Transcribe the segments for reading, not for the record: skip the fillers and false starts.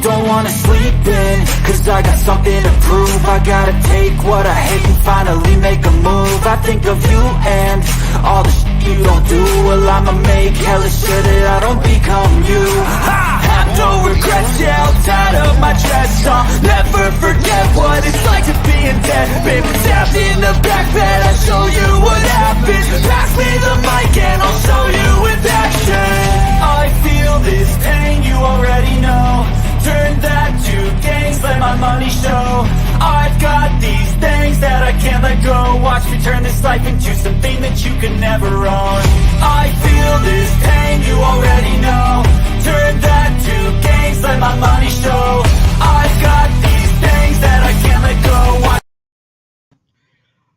don't wanna sleep in, cause I got something to prove. I gotta take what I hate and finally make a move. I think of you and all the shit you don't do. Well, I'ma make hella sure that I don't become you. Have no regrets, yeah, I'll tie up my chest. I'll never forget what it's like to be in debt. Been stabbed in the back bed, I'll show you what happens. Pass me the mic and I'll show you with action. I feel this pain, you already know. Turn that to gains, let my money show. I've got these things that I can't let go. Watch me turn this life into something that you can never own. I feel this pain, you already know. Turn that to gains, let my money show. I've got these things that I can't let go.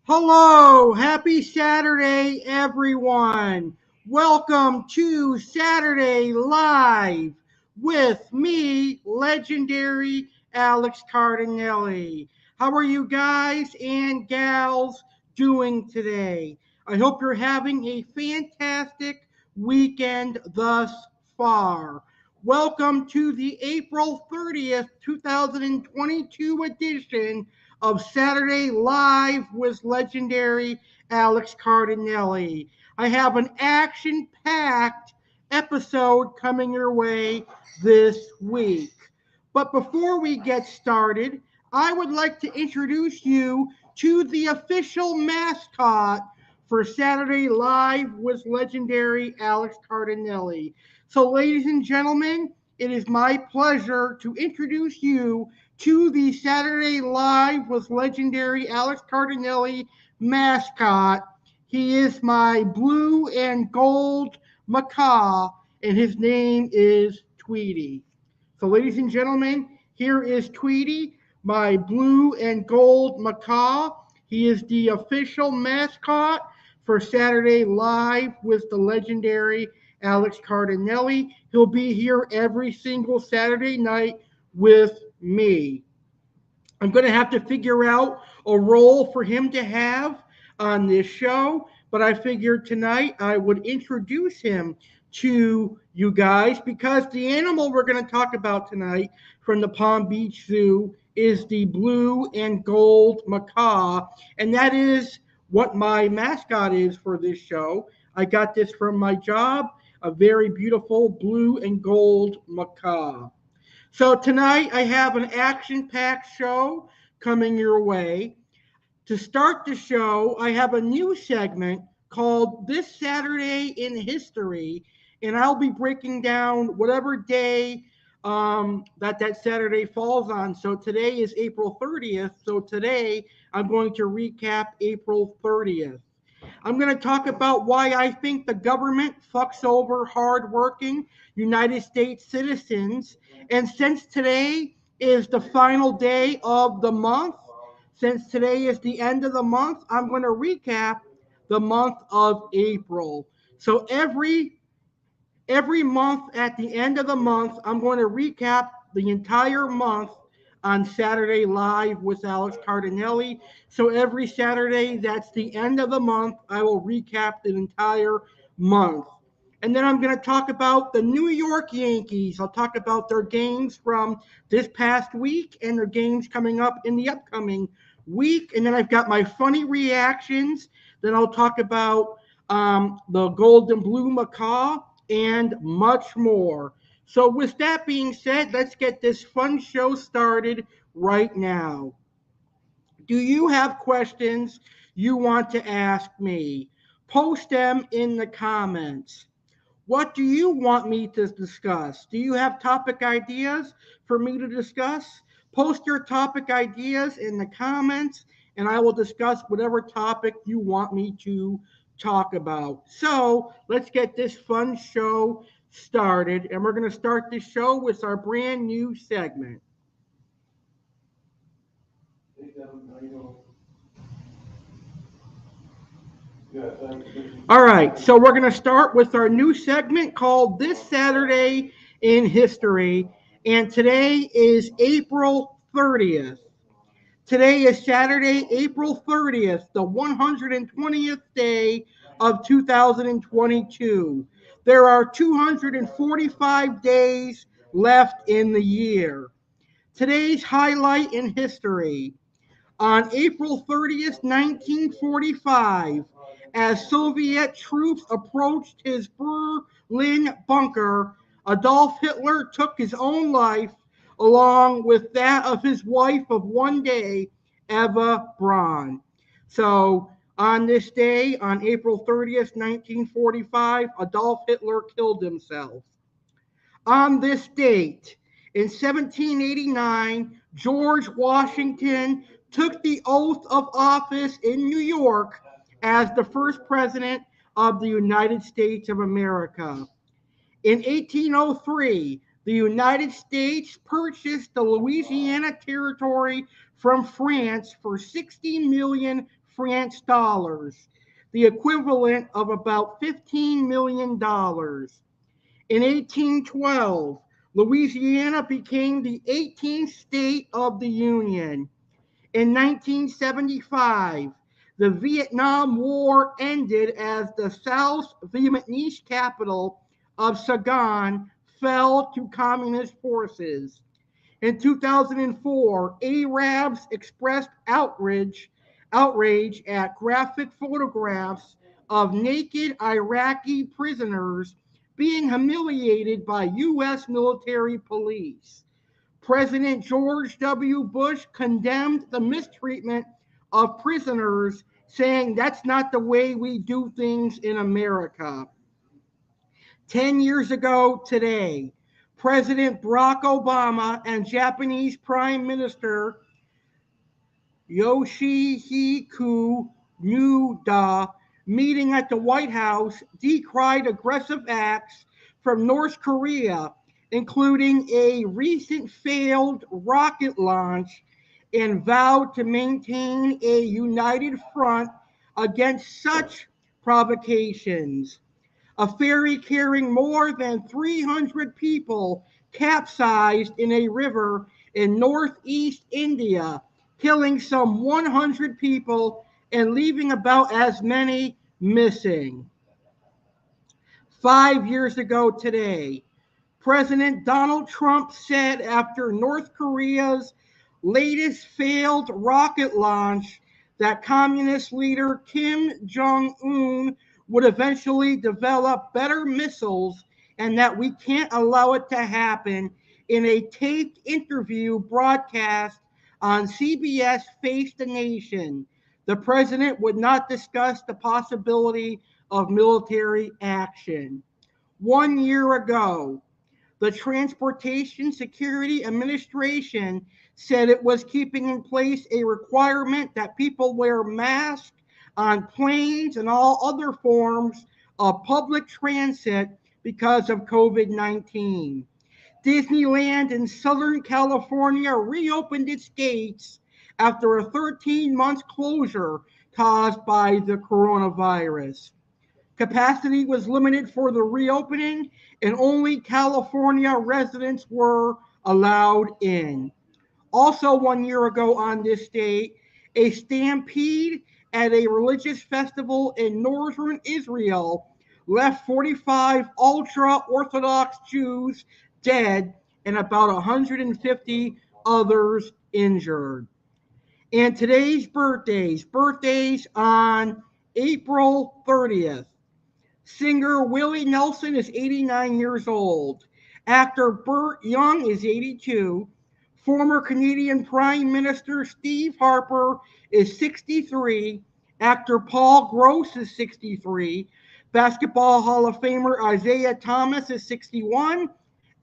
Hello, happy Saturday, everyone. Welcome to Saturday Live with me, legendary Alex Cardinale. How are you guys and gals doing today? I hope you're having a fantastic weekend thus far. Welcome to the April 30th, 2022 edition of Saturday Live with legendary Alex Cardinale. I have an action-packed episode coming your way this week. But before we get started, I would like to introduce you to the official mascot for Saturday Live with legendary Alex Cardinale. So, ladies and gentlemen, it is my pleasure to introduce you to the Saturday Live with legendary Alex Cardinale mascot. He is my blue and gold macaw, and his name is Tweety. So, ladies and gentlemen, here is Tweety, my blue and gold macaw. He is the official mascot for Saturday Live with the legendary Alex Cardinale. He'll be here every single Saturday night with me. I'm going to have to figure out a role for him to have on this show, but I figured tonight I would introduce him to you guys because the animal we're going to talk about tonight from the Palm Beach Zoo is the blue and gold macaw, and that is what my mascot is for this show. I got this from my job, a very beautiful blue and gold macaw. So tonight I have an action-packed show coming your way. To start the show, I have a new segment called This Saturday in History, and I'll be breaking down whatever day that Saturday falls on. So today is April 30th, so today I'm going to recap April 30th. I'm going to talk about why I think the government fucks over hardworking United States citizens. And since today is the final day of the month, since today is the end of the month, I'm going to recap the month of April. So every month at the end of the month, I'm going to recap the entire month on Saturday Live with Alex Cardinale. So every Saturday, that's the end of the month, I will recap the entire month. And then I'm going to talk about the New York Yankees. I'll talk about their games from this past week and their games coming up in the upcoming week. And then I've got my funny reactions. Then I'll talk about the gold and blue macaw and much more. So with that being said, let's get this fun show started right now. Do you have questions you want to ask me? Post them in the comments. What do you want me to discuss? Do you have topic ideas for me to discuss? Post your topic ideas in the comments, and I will discuss whatever topic you want me to talk about. So let's get this fun show started, and we're going to start this show with our brand new segment. All right, so we're going to start with our new segment called This Saturday in History, and today is April 30th. Today is Saturday, April 30th, the 120th day of 2022. There are 245 days left in the year. Today's highlight in history. On April 30th, 1945, as Soviet troops approached his Berlin bunker, Adolf Hitler took his own life along with that of his wife of one day, Eva Braun. So, on this day, on April 30th, 1945, Adolf Hitler killed himself. On this date, in 1789, George Washington took the oath of office in New York as the first president of the United States of America. In 1803, the United States purchased the Louisiana Territory from France for 60 million French dollars, the equivalent of about $15 million. In 1812, Louisiana became the 18th state of the Union. In 1975, the Vietnam War ended as the South Vietnamese capital of Saigon fell to communist forces. In 2004, Arabs expressed outrage at graphic photographs of naked Iraqi prisoners being humiliated by U.S. military police. President George W. Bush condemned the mistreatment of prisoners, saying that's not the way we do things in America. 10 years ago today, President Barack Obama and Japanese Prime Minister Yoshihiko Nuda, meeting at the White House, decried aggressive acts from North Korea, including a recent failed rocket launch, and vowed to maintain a united front against such provocations. A ferry carrying more than 300 people capsized in a river in northeast India, killing some 100 people and leaving about as many missing. 5 years ago today, President Donald Trump said after North Korea's latest failed rocket launch that communist leader Kim Jong un would eventually develop better missiles and that we can't allow it to happen in a taped interview broadcast on CBS Face the Nation. The president would not discuss the possibility of military action. 1 year ago, the Transportation Security Administration said it was keeping in place a requirement that people wear masks on planes and all other forms of public transit because of COVID-19. Disneyland in Southern California reopened its gates after a 13-month closure caused by the coronavirus. Capacity was limited for the reopening, and only California residents were allowed in. Also, 1 year ago on this date, a stampede at a religious festival in northern Israel left 45 ultra Orthodox Jews dead and about 150 others injured. And today's birthdays on April 30th. Singer Willie Nelson is 89 years old. Actor Burt Young is 82. Former Canadian Prime Minister Steve Harper is 63. Actor Paul Gross is 63. Basketball Hall of Famer Isaiah Thomas is 61.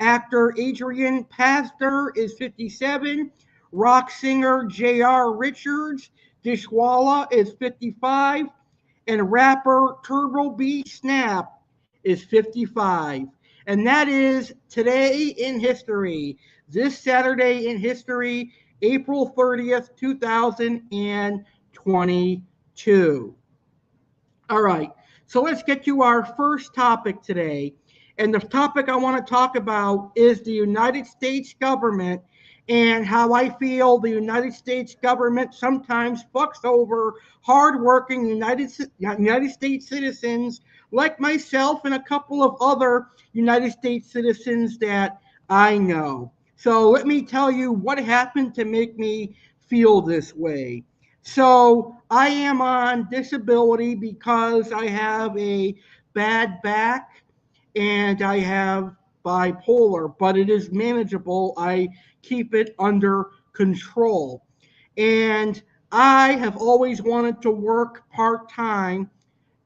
Actor Adrian Pastor is 57. Rock singer J.R. Richards Dishwalla is 55. And rapper Turbo B Snap is 55. And that is today in history. This Saturday in history, April 30th, 2022. All right, so let's get to our first topic today. And the topic I want to talk about is the United States government and how I feel the United States government sometimes fucks over hardworking United States citizens like myself and a couple of other United States citizens that I know. So let me tell you what happened to make me feel this way. So I am on disability because I have a bad back and I have bipolar, but it is manageable. I keep it under control. And I have always wanted to work part time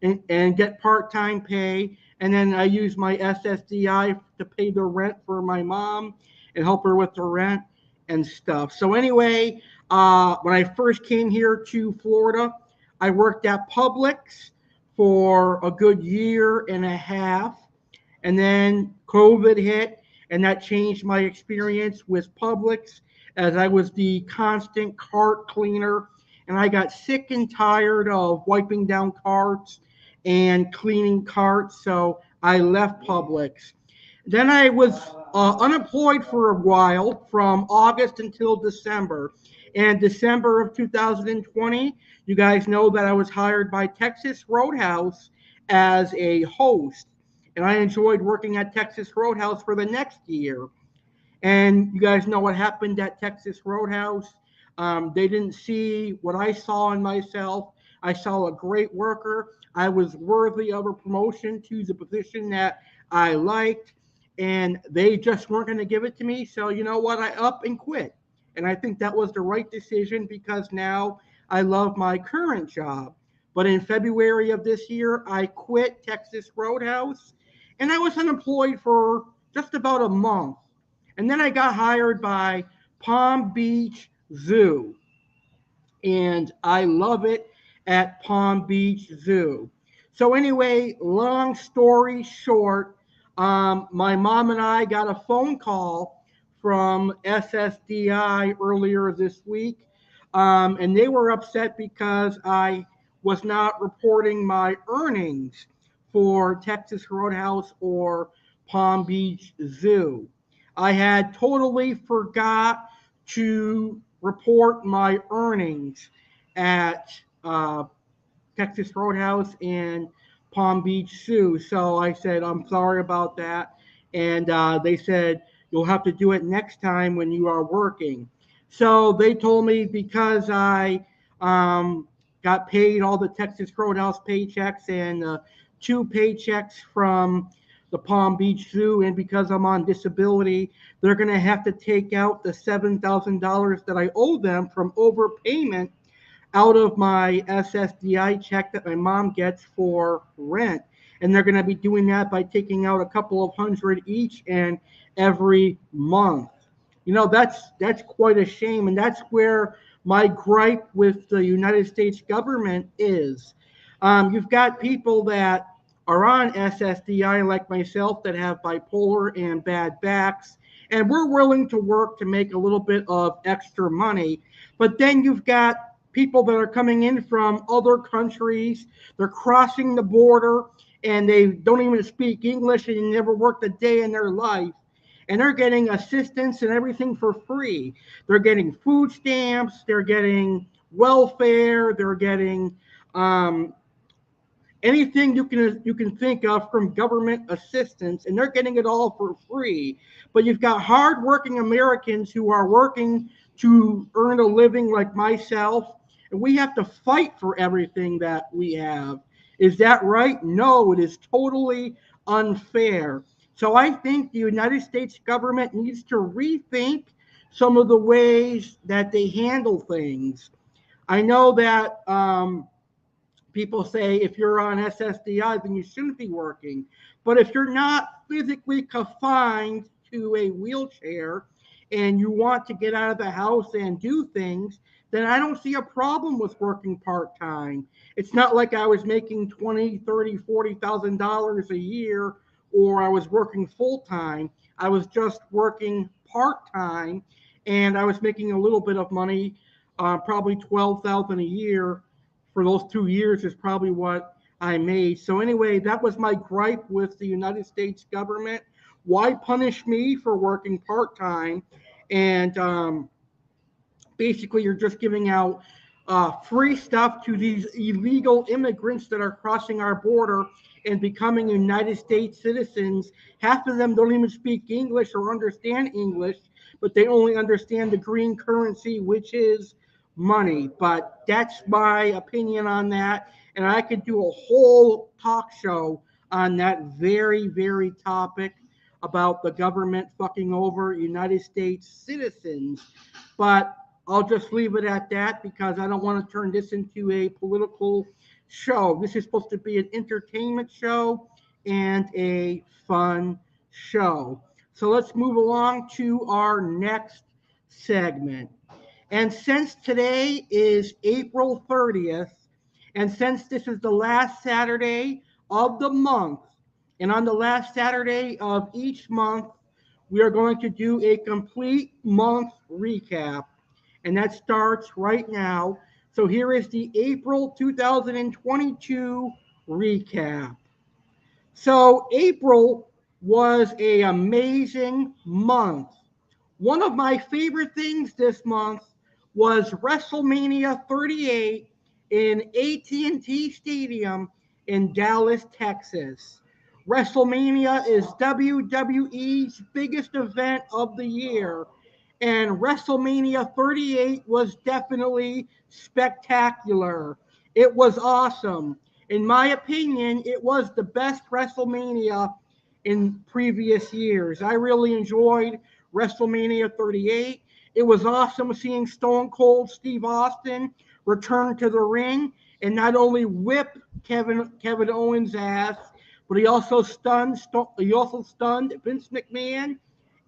and get part-time pay. And then I use my SSDI to pay the rent for my mom and help her with the rent and stuff. So anyway, when I first came here to Florida, I worked at Publix for a good year and a half. And then COVID hit, and that changed my experience with Publix as I was the constant cart cleaner. And I got sick and tired of wiping down carts and cleaning carts, so I left Publix. Then I was unemployed for a while from August until December. And December of 2020, you guys know that I was hired by Texas Roadhouse as a host. And I enjoyed working at Texas Roadhouse for the next year. And you guys know what happened at Texas Roadhouse. They didn't see what I saw in myself. I saw a great worker. I was worthy of a promotion to the position that I liked, and they just weren't going to give it to me. So, you know what? I up and quit. And I think that was the right decision because now I love my current job. But in February of this year, I quit Texas Roadhouse, and I was unemployed for just about a month. And then I got hired by Palm Beach Zoo, and I love it at Palm Beach Zoo. So, anyway, long story short, my mom and I got a phone call from SSDI earlier this week, and they were upset because I was not reporting my earnings for Texas Roadhouse or Palm Beach Zoo. I had totally forgot to report my earnings at uh, Texas Roadhouse and Palm Beach Zoo. So I said, I'm sorry about that. And they said, you'll have to do it next time when you are working. So they told me because I got paid all the Texas Roadhouse paychecks and two paychecks from the Palm Beach Zoo, and because I'm on disability, they're going to have to take out the $7,000 that I owe them from overpayment out of my SSDI check that my mom gets for rent. And they're going to be doing that by taking out a couple of hundred each and every month. You know, that's quite a shame. And that's where my gripe with the United States government is. You've got people that are on SSDI like myself that have bipolar and bad backs, and we're willing to work to make a little bit of extra money. But then you've got people that are coming in from other countries. They're crossing the border and they don't even speak English and never worked a day in their life. And they're getting assistance and everything for free. They're getting food stamps, they're getting welfare, they're getting anything you can think of from government assistance, and they're getting it all for free. But you've got hardworking Americans who are working to earn a living like myself, and we have to fight for everything that we have. Is that right? No, it is totally unfair. So I think the United States government needs to rethink some of the ways that they handle things. I know that people say if you're on SSDI, then you shouldn't be working. But if you're not physically confined to a wheelchair and you want to get out of the house and do things, then I don't see a problem with working part-time. It's not like I was making 20, 30, $40,000 a year or I was working full-time. I was just working part-time and I was making a little bit of money, probably 12,000 a year for those 2 years is probably what I made. So anyway, that was my gripe with the United States government. Why punish me for working part-time? And basically, you're just giving out free stuff to these illegal immigrants that are crossing our border and becoming United States citizens. Half of them don't even speak English or understand English, but they only understand the green currency, which is money. But that's my opinion on that. And I could do a whole talk show on that very, very topic about the government fucking over United States citizens. But I'll just leave it at that because I don't want to turn this into a political show. This is supposed to be an entertainment show and a fun show. So let's move along to our next segment. And since today is April 30th, and since this is the last Saturday of the month, and on the last Saturday of each month, we are going to do a complete month recap. And that starts right now. So here is the April 2022 recap. So April was an amazing month. One of my favorite things this month was WrestleMania 38 in AT&T Stadium in Dallas, Texas. WrestleMania is WWE's biggest event of the year, and WrestleMania 38 was definitely spectacular. It was awesome. In my opinion, it was the best WrestleMania in previous years. I really enjoyed WrestleMania 38. It was awesome seeing Stone Cold Steve Austin return to the ring and not only whip Kevin Owens' ass, but he also stunned Vince McMahon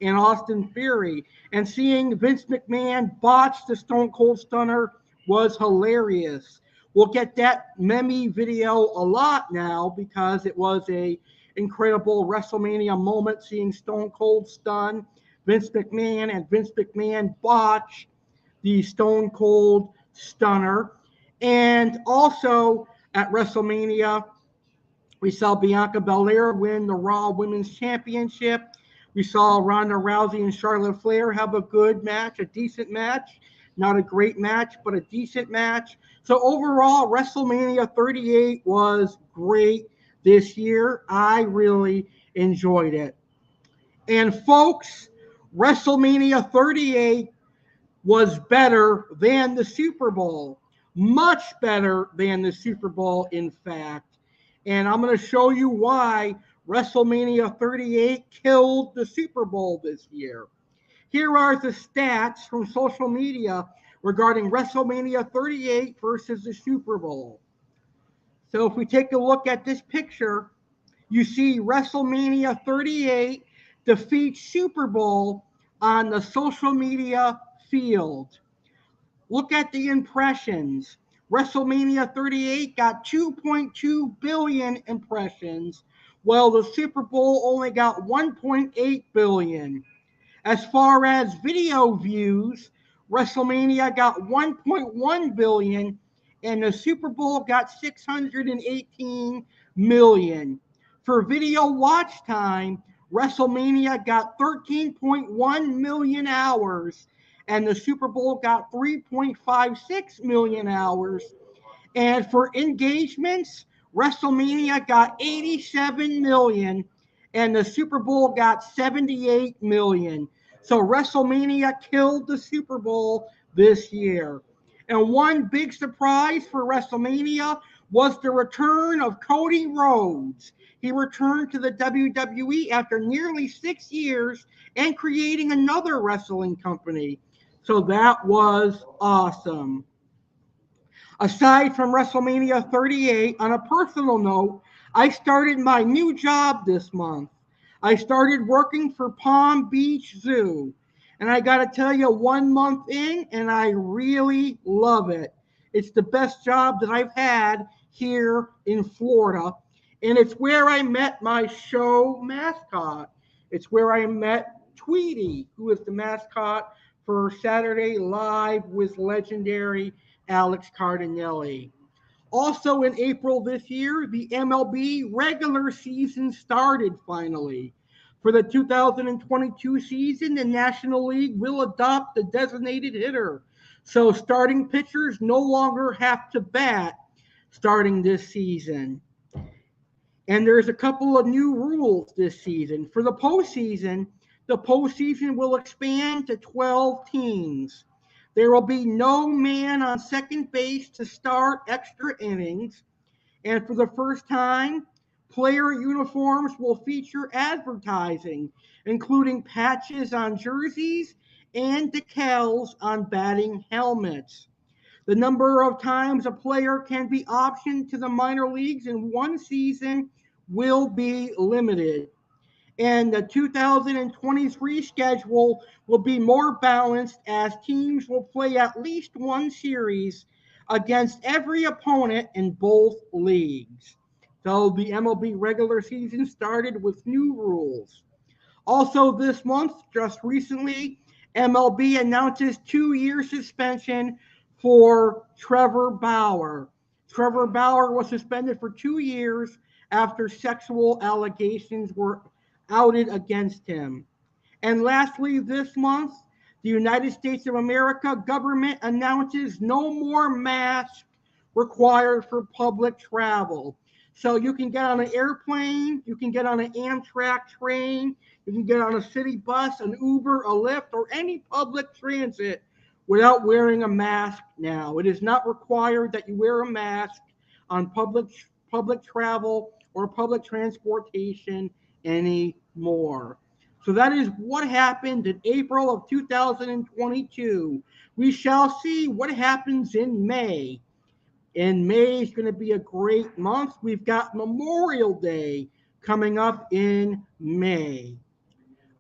and Austin Theory. And seeing Vince McMahon botch the Stone Cold Stunner was hilarious. We'll get that meme video a lot now because it was a incredible WrestleMania moment seeing Stone Cold stun Vince McMahon and Vince McMahon botch the Stone Cold Stunner. And also at WrestleMania, we saw Bianca Belair win the Raw Women's Championship. We saw Ronda Rousey and Charlotte Flair have a good match, a decent match. Not a great match, but a decent match. So overall, WrestleMania 38 was great this year. I really enjoyed it. And folks, WrestleMania 38 was better than the Super Bowl. Much better than the Super Bowl, in fact. And I'm going to show you why WrestleMania 38 killed the Super Bowl this year. Here are the stats from social media regarding WrestleMania 38 versus the Super Bowl. So if we take a look at this picture, you see WrestleMania 38 defeats Super Bowl on the social media field. Look at the impressions. WrestleMania 38 got 2.2 billion impressions, while the Super Bowl only got 1.8 billion. As far as video views, WrestleMania got 1.1 billion and the Super Bowl got 618 million. For video watch time, WrestleMania got 13.1 million hours and the Super Bowl got 3.56 million hours. And for engagements, WrestleMania got 87 million and the Super Bowl got 78 million. So WrestleMania killed the Super Bowl this year. And one big surprise for WrestleMania was the return of Cody Rhodes. He returned to the WWE after nearly 6 years and creating another wrestling company. So that was awesome. Aside from WrestleMania 38, on a personal note, I started my new job this month. I started working for Palm Beach Zoo. And I got to tell you, 1 month in, and I really love it. It's the best job that I've had here in Florida. And it's where I met my show mascot. It's where I met Tweety, who is the mascot for Saturday Live with legendary Alex Cardinale. Also in April this year, the MLB regular season started finally. For the 2022 season, the National League will adopt the designated hitter. So starting pitchers no longer have to bat starting this season. And there's a couple of new rules this season. For the postseason will expand to 12 teams. There will be no man on second base to start extra innings. And for the first time, player uniforms will feature advertising, including patches on jerseys and decals on batting helmets. The number of times a player can be optioned to the minor leagues in one season will be limited. And the 2023 schedule will be more balanced as teams will play at least one series against every opponent in both leagues. So the MLB regular season started with new rules. Also, this month, just recently, MLB announces 2 year suspension for Trevor Bauer. Trevor Bauer was suspended for 2 years after sexual allegations were outed against him. And lastly, this month, the United States of America government announces no more masks required for public travel. So you can get on an airplane, you can get on an Amtrak train, you can get on a city bus, an Uber, a Lyft, or any public transit without wearing a mask now. It is not required that you wear a mask on public travel or public transportation anymore. So that is what happened in April of 2022. We shall see what happens in May. And May is going to be a great month. We've got Memorial Day coming up in May.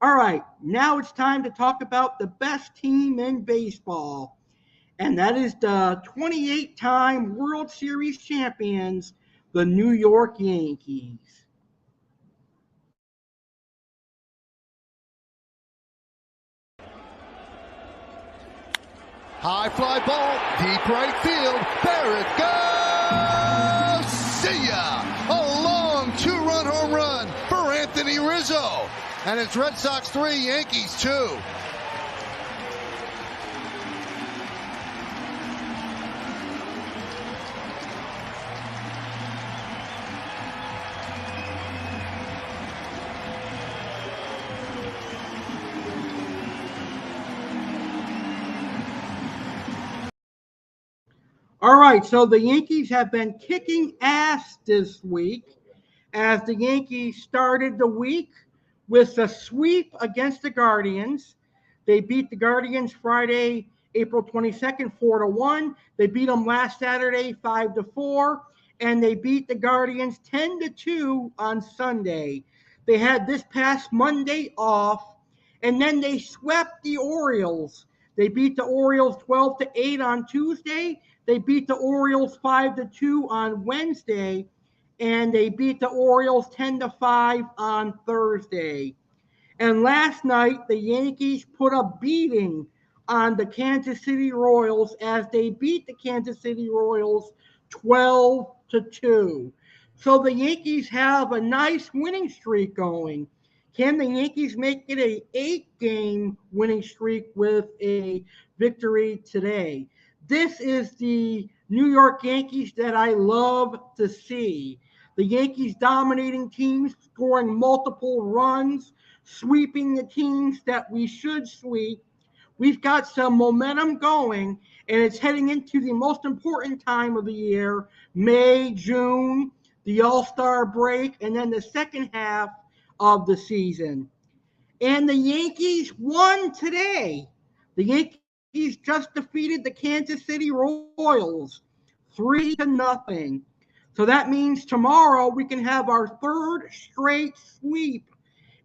All right, now it's time to talk about the best team in baseball, and that is the 28-time World Series champions, the New York Yankees. High fly ball, deep right field. There it goes. See ya. A long two-run home run for Anthony Rizzo. And it's Red Sox 3, Yankees 2. All right, so the Yankees have been kicking ass this week as the Yankees started the week with a sweep against the Guardians. They beat the Guardians Friday, April 22nd, 4-1. They beat them last Saturday, 5-4, and they beat the Guardians 10-2 on Sunday. They had this past Monday off, and then they swept the Orioles. They beat the Orioles 12-8 on Tuesday. They beat the Orioles 5-2 on Wednesday, and they beat the Orioles 10-5 on Thursday. And last night, the Yankees put a beating on the Kansas City Royals as they beat the Kansas City Royals 12-2. So the Yankees have a nice winning streak going. Can the Yankees make it a 8-game winning streak with a victory today? This is the New York Yankees that I love to see. The Yankees dominating teams, scoring multiple runs, sweeping the teams that we should sweep. We've got some momentum going, and it's heading into the most important time of the year, May, June, the All-Star break, and then the second half of the season. And the Yankees won today. The Yankees just defeated the Kansas City Royals 3-0. So that means tomorrow we can have our third straight sweep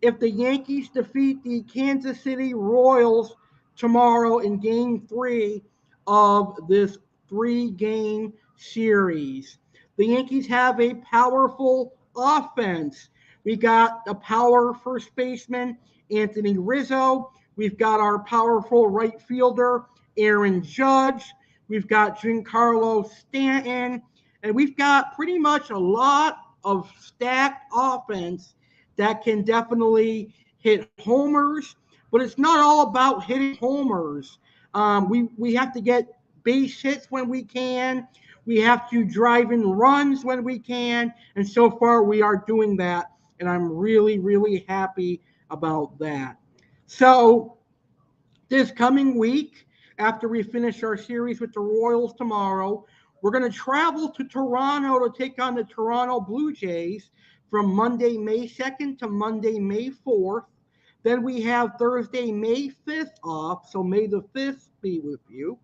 if the Yankees defeat the Kansas City Royals tomorrow in game 3 of this 3-game series. The Yankees have a powerful offense. We got a power first baseman, Anthony Rizzo. We've got our powerful right fielder, Aaron Judge. We've got Giancarlo Stanton. And we've got pretty much a lot of stacked offense that can definitely hit homers. But it's not all about hitting homers. We have to get base hits when we can. We have to drive in runs when we can. And so far, we are doing that. And I'm really, really happy about that. So this coming week, after we finish our series with the Royals tomorrow, we're going to travel to Toronto to take on the Toronto Blue Jays from Monday, May 2nd to Monday, May 4th. Then we have Thursday, May 5th off, so May the 5th be with you.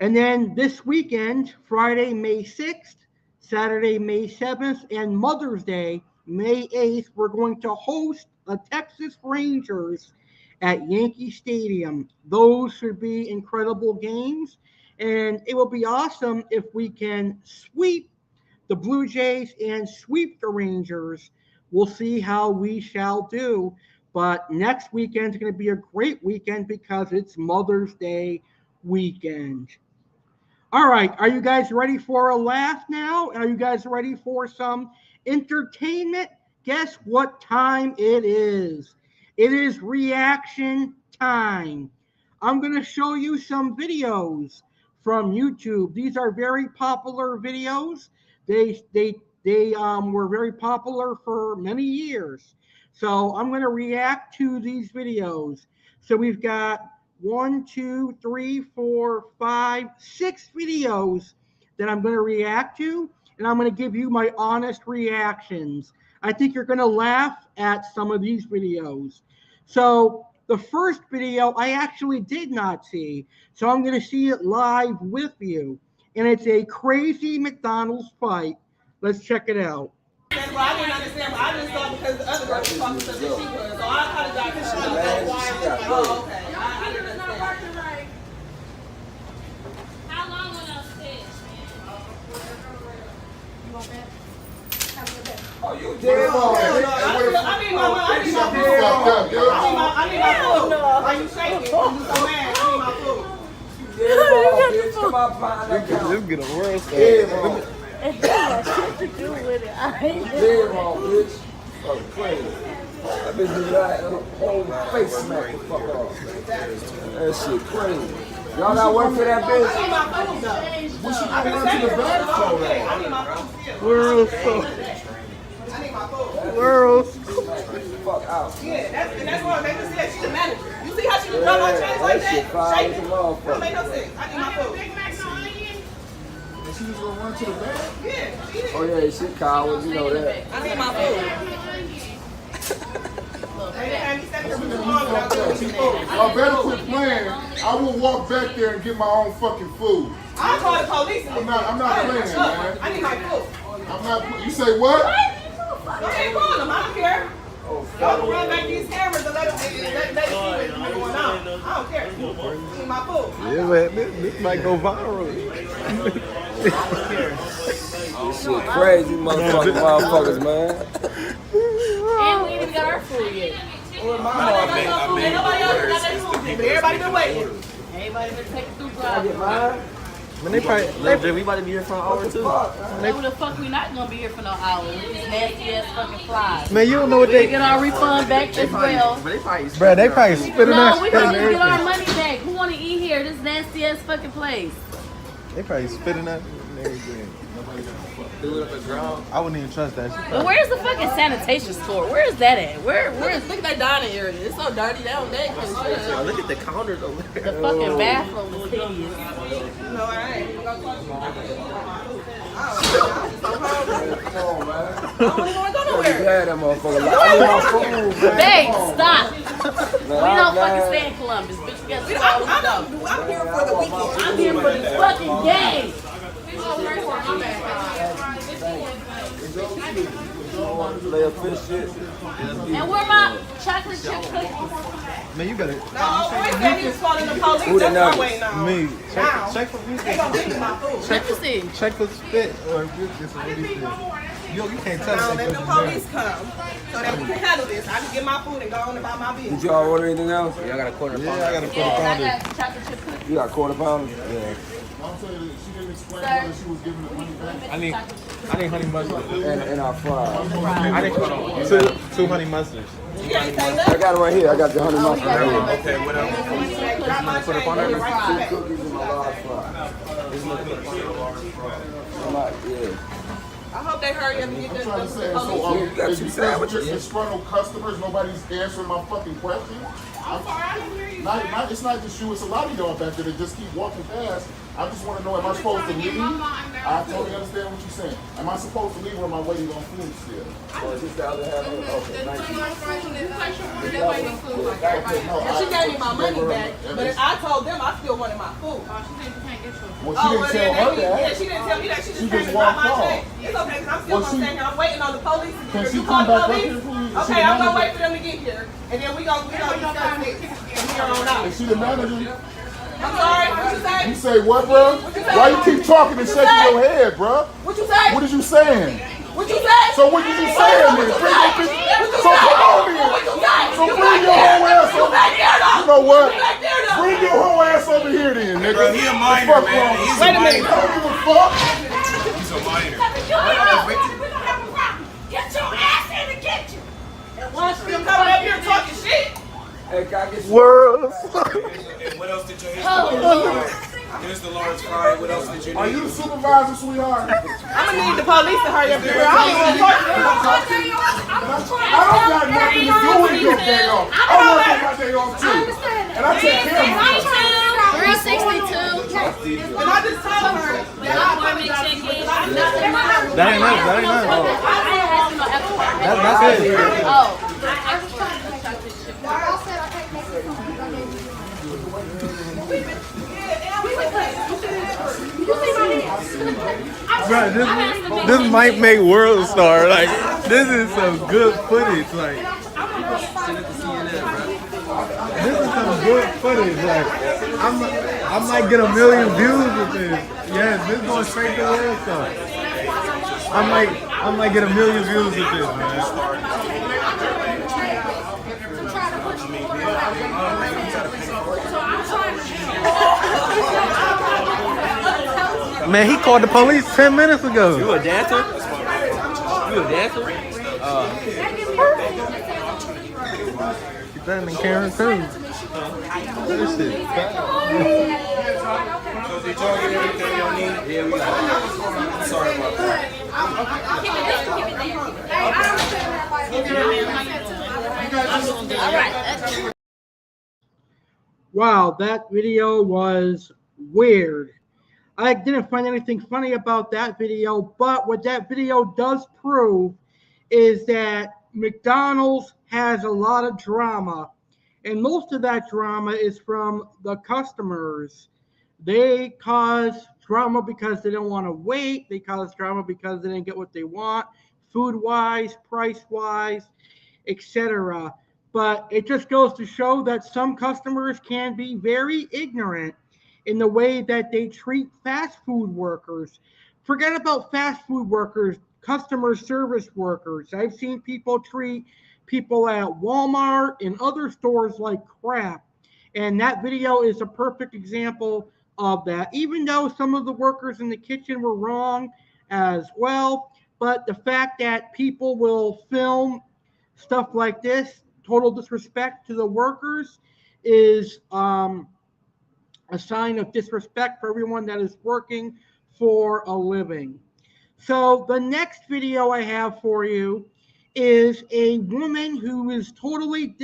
And then this weekend, Friday, May 6th, Saturday, May 7th, and Mother's Day, May 8th, we're going to host a Texas Rangers at Yankee Stadium. Those should be incredible games, and it will be awesome if we can sweep the Blue Jays and sweep the Rangers. We'll see how we shall do. But next weekend is going to be a great weekend because it's Mother's Day weekend. All right, are you guys ready for a laugh now? Are you guys ready for some entertainment? Guess what time it is? It is reaction time. I'm going to show you some videos from YouTube. These are very popular videos. They were very popular for many years. So I'm going to react to these videos. So we've got 1, 2, 3, 4, 5, 6 videos that I'm going to react to, and I'm going to give you my honest reactions. I think you're going to laugh at some of these videos. So the first video I actually did not see, so I'm going to see it live with you, and it's a crazy McDonald's fight. Let's check it out. Well, I didn't understand, but I just thought because the other girl was talking to the she was. So I kind of got confused. Oh, okay. I didn't understand. How long on those fish, man? You want that? Have a bit. Oh, you damn wrong. I need my food. I need my food. Are you shaking? I'm just so mad. I need my food. Damn wrong, bitch. Come on, find that count. This get a world stuff. Damn wrong. It has shit to do with it. I ain't Damn wrong, bitch. Fucking crazy. That bitch did that whole face smack the fuck off. That shit crazy. Y'all not work for that bitch? I need my food, though. We should go run to the back for that. I need my food still. World I need my food. World. Fuck out. Yeah, that's why they just said she's the manager. You see how she just dropped my change like That shit that? fire Shake as a it. motherfucker. Don't make no sense. I need my food. And she was gonna run to the back. Yeah, she did. Oh yeah, shit, Kyle, you know that. I need my food. I better quit playing. I will walk back there and get my own fucking food. I'll call the police. I'm not playing, man. I need my food. I'm not. You say what? Go ahead, call them. I don't care. Don't run back these cameras and let them see what's going on. I don't care. I need my food. Yeah, man, this might go viral. This shit crazy, motherfuckers, man. And we ain't even got our food yet. Nobody else got their food yet, but everybody been waiting. Everybody been taking through drive. Mine? Man, they probably, We about to be here for an hour too. Who the fuck we not gonna be here for no hour? These nasty ass fucking flies. man, you don't know what We they. get our refund back as well. But they probably Bro, they probably spitting No, that we shit gonna and get our everything. money back. Who wanna eat here? This nasty ass fucking place. They probably spitting that and everything. do it up the ground. I wouldn't even trust that shit. But where's the fucking sanitation store? Where is that at? Where's Look at that dining area. It's so dirty down there. Oh, look at the counters over the there. fucking bathroom is hideous? No, I ain't. Come on, man. I don't want to go I'm nowhere. glad that motherfucker like I need my food, man. Babe, stop. Man, We I'm don't glad. fucking stay in Columbus, bitch. You got 2 hours to go. I'm here for the weekend. I'm here for the fucking game. Play a fish shit. And where my chocolate chip cookies? Man, you better. No, boy said he was calling the police. Who the That's what I'm nuggets? waiting on. Me. Now. Check for me. They gonna give me my food. Let me see. Check for spit or if it's what he said. Yo, you can't touch Now that let the because police come so that we can handle this. I can get my food and go on about my Did business. y'all order anything else? Yeah, I got a quarter yeah, I got a quarter Yes, I pounder. got chocolate chip cookies. You got quarter pounder? Yeah. I'm saying that she didn't explain whether she was giving the money back. I need honey mustard. And our fries. I need two honey mustards. You ain't say I nothing. got it right here. I got the honey mustard right here. Okay, what else? got my change right back. Cookies and a large fry. Yeah. I hope they hurry up and get the trying to say, police. got two sandwiches. Disgruntled customers, nobody's answering my fucking question. I'm sorry, I didn't hear you. It's not just you, it's a lot of y'all back there that just keep walking past. I just want to know, am I supposed to leave? I totally understand what you're saying. Am I supposed to leave or am I waiting on food still? Oh, is this the other half? Okay, thank you. She gave me my money back, but I told them I still wanted my food. Well, she didn't tell her Yeah, that. she didn't tell me that. She She just came just and got walked my off. check. It's okay, because I'm still Well, gonna stay here. I'm waiting on the police to get Can here. she You come call the back up police? here, please? Is she Okay, the I'm gonna manager? wait for them to get here, and then we gonna discuss it from here on out. Is she the manager? I'm sorry, what you say? You say what, bro? Why you keep talking and shaking your head, bro? What you say? What is you saying? What you say? So what did you say then? Bring your bitch. So come on then. So bring your whole ass over. You know what? Bring your whole ass over here then, nigga. Bro, he a minor, man. He's a minor. I don't give a fuck. He's a minor. Get your ass in the kitchen. And once you coming up here talking shit. Hey, can I get some? And what else did you here's the large fry. What else did you Are need? you the supervisor, sweetheart? I'm gonna need the police to hurry up here. I don't even want to talk to you. I don't got nothing to do with your day off. I work on my day off too. And I take care of my 362. And I just told her that I apologize. That ain't nothing. That ain't nothing. That's it. Bro, this might make World Star. Like, this is some good footage. Like, this is some good footage. Like, I might get 1 million views with this. Yes, this is going straight to World Star. I might get 1 million views with this, man. Man, he called the police 10 minutes ago. You a dancer? You a dancer? Keep that in Karen too. This shit. So did y'all get everything y'all need? Yeah, we got it. Sorry about that. Wow, that video was weird. I didn't find anything funny about that video, but what that video does prove is that McDonald's has a lot of drama, and most of that drama is from the customers. They cause drama because they don't want to wait. They cause drama because they didn't get what they want, food-wise, price-wise, etc. But it just goes to show that some customers can be very ignorant in the way that they treat fast food workers. Forget about fast food workers, customer service workers. I've seen people treat people at Walmart and other stores like crap. And that video is a perfect example of that, even though some of the workers in the kitchen were wrong as well. But the fact that people will film stuff like this, total disrespect to the workers, is a sign of disrespect for everyone that is working for a living. So the next video I have for you is a woman who is totally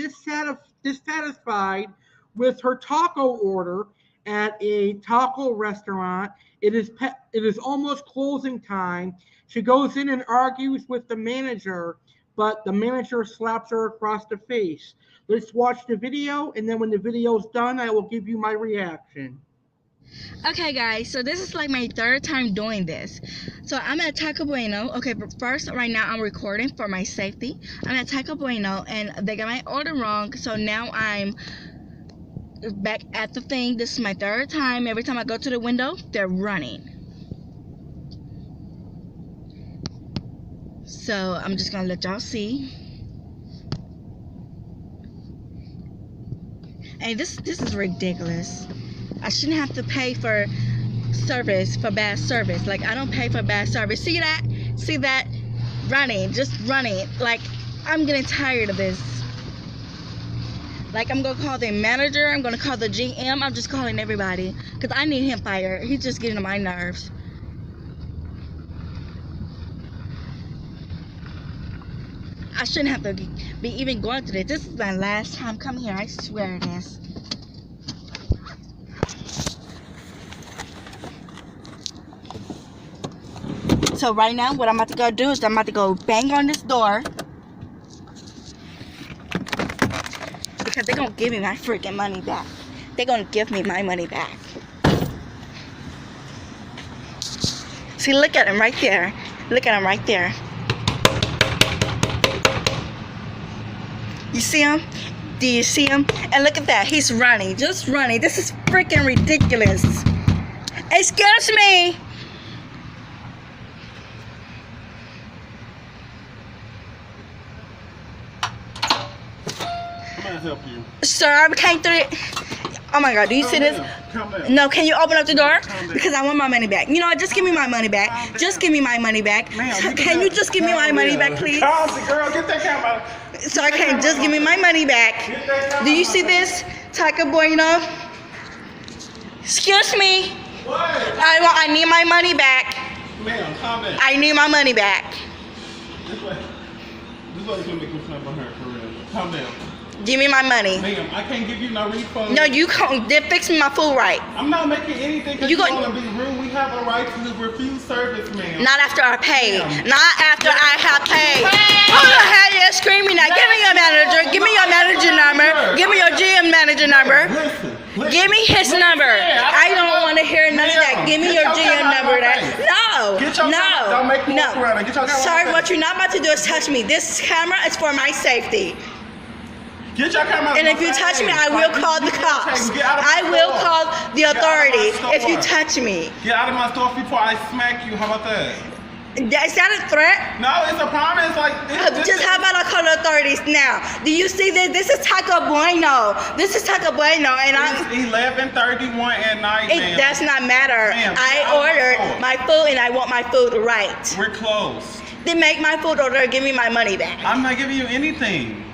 dissatisfied with her taco order at a taco restaurant. It is almost closing time. She goes in and argues with the manager, but the manager slaps her across the face. Let's watch the video, and then when the video's done, I will give you my reaction. Okay guys, so this is like my third time doing this. So I'm at Taco Bueno. Okay, but first, right now I'm recording for my safety. I'm at Taco Bueno and they got my order wrong. So now I'm back at the thing. This is my third time. Every time I go to the window, they're running. So I'm just gonna let y'all see. Hey, this is ridiculous. I shouldn't have to pay for service, for bad service. Like, I don't pay for bad service. See that? See that? Running, just running. Like, I'm getting tired of this. Like, I'm gonna call the manager, I'm gonna call the GM, I'm just calling everybody. Because I need him fired. He's just getting on my nerves. I shouldn't have to be even going through this. This is my last time coming here. I swear it is. So right now, what I'm about to go do is I'm about to go bang on this door. Because they're going to give me my freaking money back. They're going to give me my money back. See, look at him right there. Look at him right there. You see him? Do you see him? And look at that. He's running. Just running. This is freaking ridiculous. Excuse me. Help you. Sir, I came through it. Oh my God, do you see this? No, can you open up the door? Because I want my money back. You know what? Just give me my money back. Just give me my money back. Can you just give me my money back, please? Girl, get that camera. Sir, can just give me my money back? Do you see this? Taco Bueno. Excuse me. What? I need my money back. Ma'am, calm down. I need my money back. This way gonna make you snap on her for real. Calm down. Give me my money. Ma'am, I can't give you no refund. No, you can't. They're fixing my food right. I'm not making anything because you want to be rude. We have a right to refuse service, ma'am. Not after I paid. Not after I have paid. Who the hell you screaming at? Give me your manager. Give me your manager number. Give me your GM manager number. Listen. Give me his number. I don't want to hear none of that. Give me your GM number. No. No. Don't make me walk around. Get your camera. Sorry, what you're not about to do is touch me. This camera is for my safety. Get your camera. And if you touch me, I will call the cops. I will call the authorities if you touch me. Get out of my store before I smack you. How about that? Is that a threat? No, it's a promise. Like just how about I call the authorities now? Do you see this? This is Taco Bueno. This is Taco Bueno, and it's 11:31 at night. It does not matter. I ordered my food, and I want my food right. We're closed. Then make my food order. Give me my money back. I'm not giving you anything.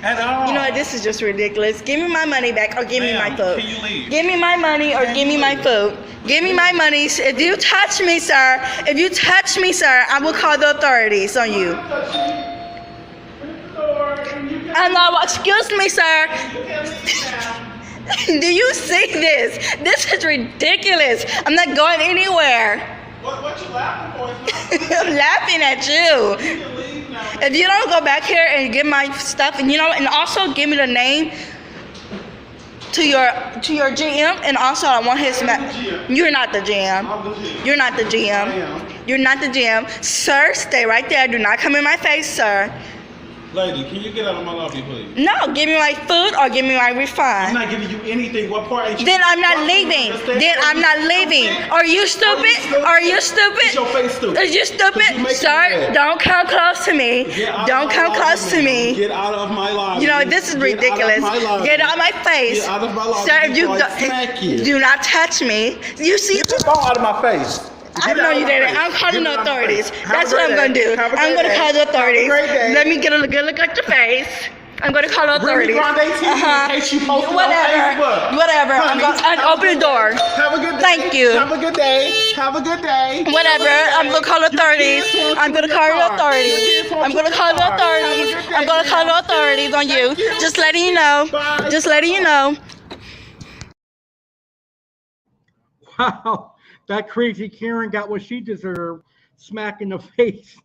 At all. You know what? This is just ridiculous. Give me my money back or give me my food. Can you leave? Give me my money or give me my food. Give me my money. If you touch me, sir, I will call the authorities on you. Excuse me, sir. Do you see this? This is ridiculous. I'm not going anywhere. What you laughing for? I'm laughing at you. If you don't go back here and get my stuff, and and also give me the name to your GM, and also I want his. You're not the GM. You're not the GM. You're not the GM, sir. Stay right there. Do not come in my face, sir. Lady, can you get out of my lobby, please? No, give me my food or give me my refund. I'm not giving you anything. What part ain't you? Then I'm not leaving. Then I'm not leaving. Are you stupid? Are you stupid? Is your face stupid? Are you stupid? Sir, don't come close to me. Don't come close to me. Get out of my lobby. You know, this is ridiculous. Get out of my face. Get out of my lobby. Sir, if you do not touch me. You see? Get your phone out of my face. I know you didn't. I'm calling the authorities. That's what I'm going to do. I'm going to call the authorities. Let me get a good look at your face. I'm going to call the authorities. Whatever. I'm going to open the door. Have a good day. Thank you. Have a good day. Have a good day. Whatever. I'm going to call the authorities. I'm going to call the authorities. I'm going to call the authorities. I'm going to call the authorities on you. Just letting you know. Just letting you know. Wow. That crazy Karen got what she deserved, smack in the face.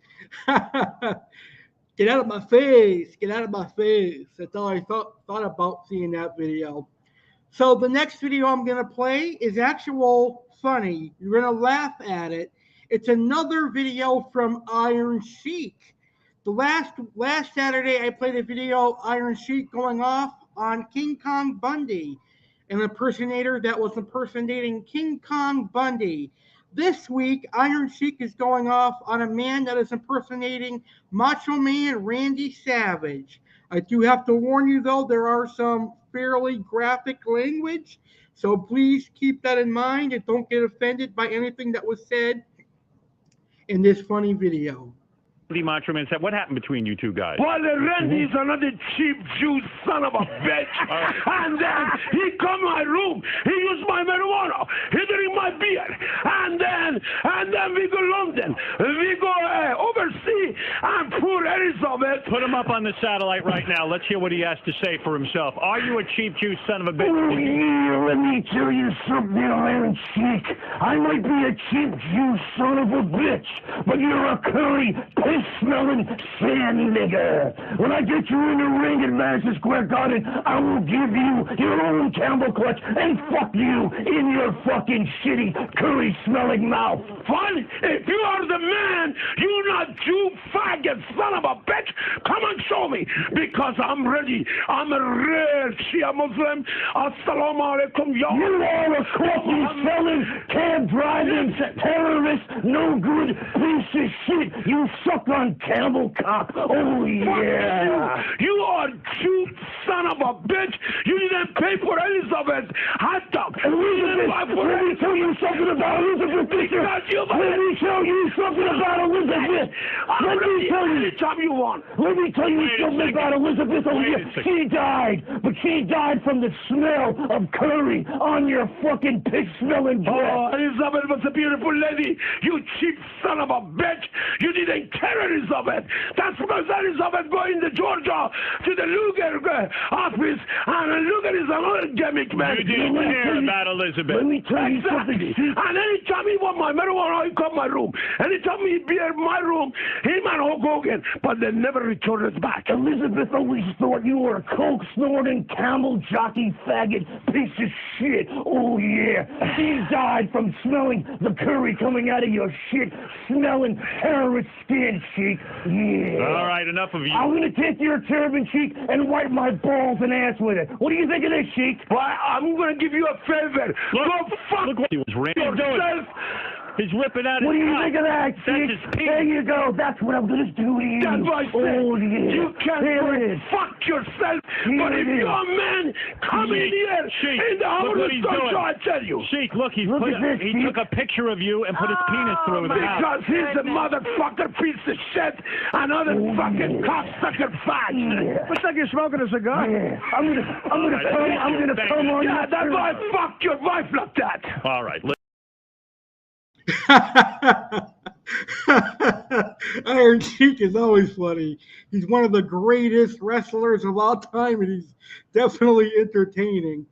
Get out of my face. Get out of my face. That's all I thought about seeing that video. So the next video I'm going to play is actual funny. You're going to laugh at it. It's another video from Iron Sheik. The last Saturday, I played a video of Iron Sheik going off on King Kong Bundy, an impersonator that was impersonating King Kong Bundy. This week, Iron Sheik is going off on a man that is impersonating Macho Man Randy Savage. I do have to warn you, though, there are some fairly graphic language, so please keep that in mind and don't get offended by anything that was said in this funny video. The Macho Man said, what happened between you two guys? Well, the Randy's another cheap Jew son of a bitch. And then he come my room. He used my marijuana. He drink my beer. And then we go London. We go overseas and poor Elizabeth. Put him up on the satellite right now. Let's hear what he has to say for himself. Are you a cheap Jew son of a bitch? Oh, yeah, let me tell you something, Iron Cheek. I might be a cheap Jew son of a bitch, but you're a curly, piss-smelling sand nigger. When I get you in the ring at Madison Square Garden, I will give you your own Campbell clutch and fuck you in your fucking shitty, curry-smelling mouth. Fun? If you are the man, you not Jew faggot son of a bitch, come and show me, because I'm ready. I'm a real Shia Muslim. Assalamu alaikum, y'all. You are a coffee-selling, cab-driving, terrorist, no-good piece of shit. You suck on Campbell cock. Oh, yeah. You are Jew son of a bitch. You didn't pay for Elizabeth's hot dog. Let me tell you something about Elizabeth. Let me tell you something about Elizabeth. Let me tell you anytime you want. Let me tell you something about Elizabeth. She died, but she died from the smell of curry on your fucking pig-smelling breath. Oh, Elizabeth was a beautiful lady. You cheap son of a bitch. You didn't care, Elizabeth. That's because Elizabeth going to Georgia to the Luger office, and Luger is another gimmick, man. You didn't care about Elizabeth. Let me tell you something. And anytime he want my marijuana, he come my room. Anytime he be in my room, him and Hulk Hogan, but they never return us back. Elizabeth always thought you were a coke-snorting, camel jockey faggot piece of shit. Oh, yeah. She died from smelling the curry coming out of your shit-smelling terrorist skin, Cheek. Yeah. All right, enough of you. I'm going to take your turban, Cheek, and wipe my balls and ass with it. What do you think of this, Cheek? Well, I'm going to give you a favor. Go fuck look what he was yourself. doing. He's whipping out his What do you cock. think of that, That's Cheek? his penis. There you go. That's what I'm going to do to you. That's what I said. Oh, yeah. You can't fuck yourself. But if you're a man, come in here in the house of structure, I tell you. Sheik, look, he took a picture of you and put his penis through his mouth. Because he's a motherfucker piece of shit. Another fucking cocksucker fag. Looks like you're smoking a cigar. Yeah. I'm gonna come on. Yeah, that's why I fucked your wife like that. All right. Iron Sheik is always funny. He's one of the greatest wrestlers of all time, and he's definitely entertaining.